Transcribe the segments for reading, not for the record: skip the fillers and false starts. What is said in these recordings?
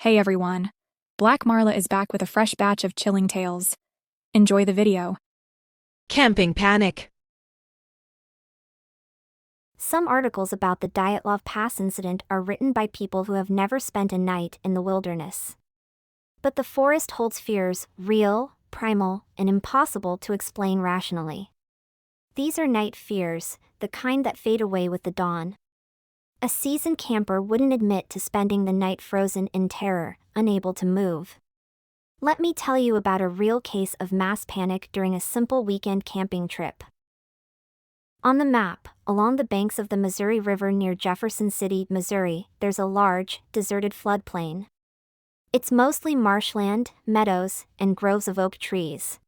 Hey everyone, Black Marla is back with a fresh batch of chilling tales. Enjoy the video. Camping panic. Some articles about the Dyatlov Pass incident are written by people who have never spent a night in the wilderness. But the forest holds fears, real, primal, and impossible to explain rationally. These are night fears, the kind that fade away with the dawn. A seasoned camper wouldn't admit to spending the night frozen in terror, unable to move. Let me tell you about a real case of mass panic during a simple weekend camping trip. On the map, along the banks of the Missouri River near Jefferson City, Missouri, there's a large, deserted floodplain. It's mostly marshland, meadows, and groves of oak trees.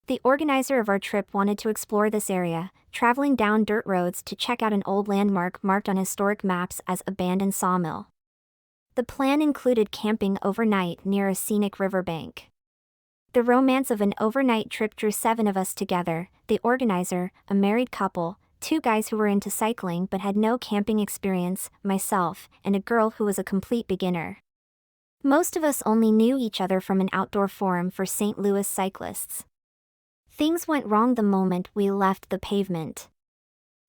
The organizer of our trip wanted to explore this area, traveling down dirt roads to check out an old landmark marked on historic maps as abandoned sawmill. The plan included camping overnight near a scenic riverbank. The romance of an overnight trip drew 7 of us together: the organizer, a married couple, 2 guys who were into cycling but had no camping experience, myself, and a girl who was a complete beginner. Most of us only knew each other from an outdoor forum for St. Louis cyclists. Things went wrong the moment we left the pavement.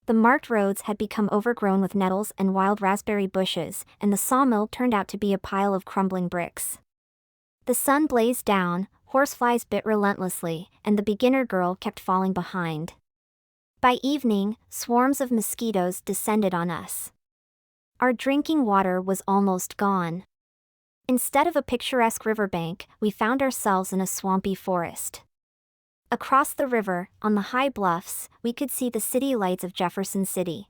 The marked roads had become overgrown with nettles and wild raspberry bushes, and the sawmill turned out to be a pile of crumbling bricks. The sun blazed down, horseflies bit relentlessly, and the beginner girl kept falling behind. By evening, swarms of mosquitoes descended on us. Our drinking water was almost gone. Instead of a picturesque riverbank, we found ourselves in a swampy forest. Across the river, on the high bluffs, we could see the city lights of Jefferson City.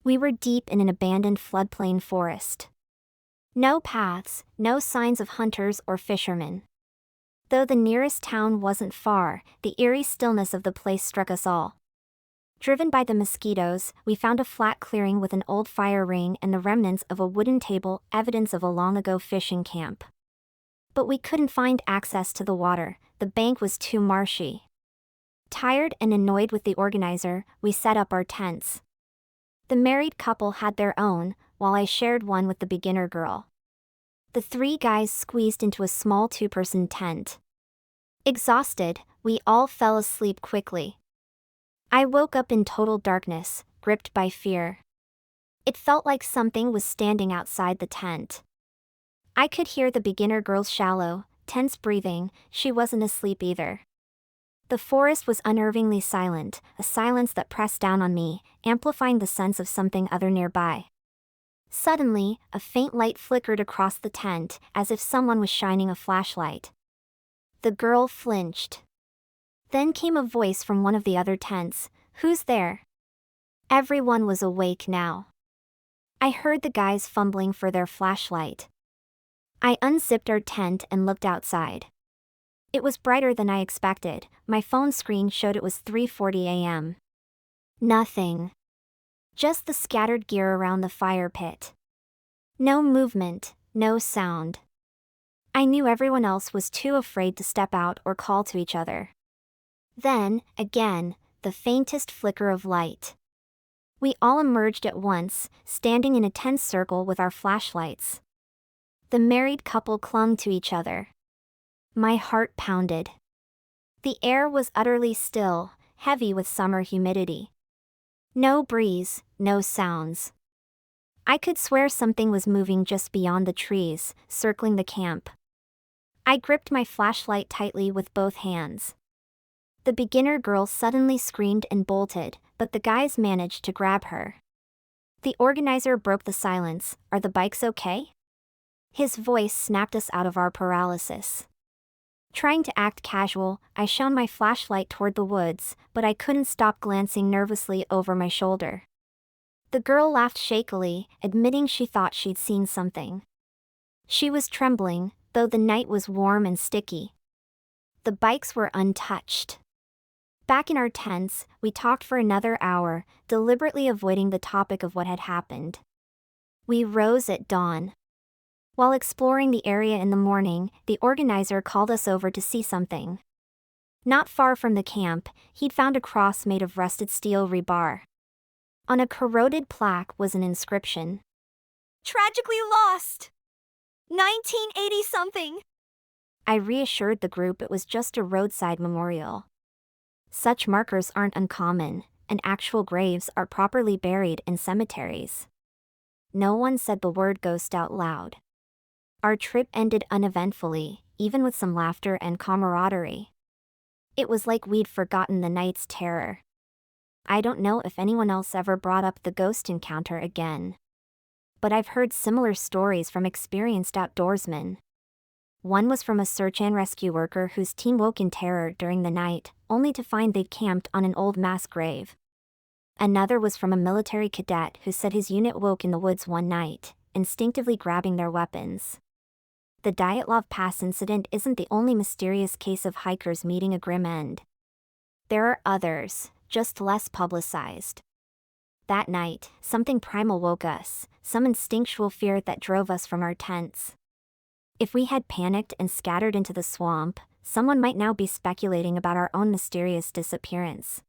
We were deep in an abandoned floodplain forest. No paths, no signs of hunters or fishermen. Though the nearest town wasn't far, the eerie stillness of the place struck us all. Driven by the mosquitoes, we found a flat clearing with an old fire ring and the remnants of a wooden table, evidence of a long-ago fishing camp. But we couldn't find access to the water, the bank was too marshy. Tired and annoyed with the organizer, we set up our tents. The married couple had their own, while I shared one with the beginner girl. The 3 guys squeezed into a small 2-person tent. Exhausted, we all fell asleep quickly. I woke up in total darkness, gripped by fear. It felt like something was standing outside the tent. I could hear the beginner girl's shallow, tense breathing. She wasn't asleep either. The forest was unnervingly silent, a silence that pressed down on me, amplifying the sense of something other nearby. Suddenly, a faint light flickered across the tent, as if someone was shining a flashlight. The girl flinched. Then came a voice from one of the other tents: "Who's there?" Everyone was awake now. I heard the guys fumbling for their flashlight. I unzipped our tent and looked outside. It was brighter than I expected. My phone screen showed it was 3:40 a.m. Nothing. Just the scattered gear around the fire pit. No movement, no sound. I knew everyone else was too afraid to step out or call to each other. Then, again, the faintest flicker of light. We all emerged at once, standing in a tense circle with our flashlights. The married couple clung to each other. My heart pounded. The air was utterly still, heavy with summer humidity. No breeze, no sounds. I could swear something was moving just beyond the trees, circling the camp. I gripped my flashlight tightly with both hands. The beginner girl suddenly screamed and bolted, but the guys managed to grab her. The organizer broke the silence. "Are the bikes okay?" His voice snapped us out of our paralysis. Trying to act casual, I shone my flashlight toward the woods, but I couldn't stop glancing nervously over my shoulder. The girl laughed shakily, admitting she thought she'd seen something. She was trembling, though the night was warm and sticky. The bikes were untouched. Back in our tents, we talked for another hour, deliberately avoiding the topic of what had happened. We rose at dawn. While exploring the area in the morning, the organizer called us over to see something. Not far from the camp, he'd found a cross made of rusted steel rebar. On a corroded plaque was an inscription: "Tragically lost." 1980 something. I reassured the group it was just a roadside memorial. Such markers aren't uncommon, and actual graves are properly buried in cemeteries. No one said the word ghost out loud. Our trip ended uneventfully, even with some laughter and camaraderie. It was like we'd forgotten the night's terror. I don't know if anyone else ever brought up the ghost encounter again. But I've heard similar stories from experienced outdoorsmen. One was from a search and rescue worker whose team woke in terror during the night, only to find they'd camped on an old mass grave. Another was from a military cadet who said his unit woke in the woods one night, instinctively grabbing their weapons. The Dyatlov Pass incident isn't the only mysterious case of hikers meeting a grim end. There are others, just less publicized. That night, something primal woke us, some instinctual fear that drove us from our tents. If we had panicked and scattered into the swamp, someone might now be speculating about our own mysterious disappearance.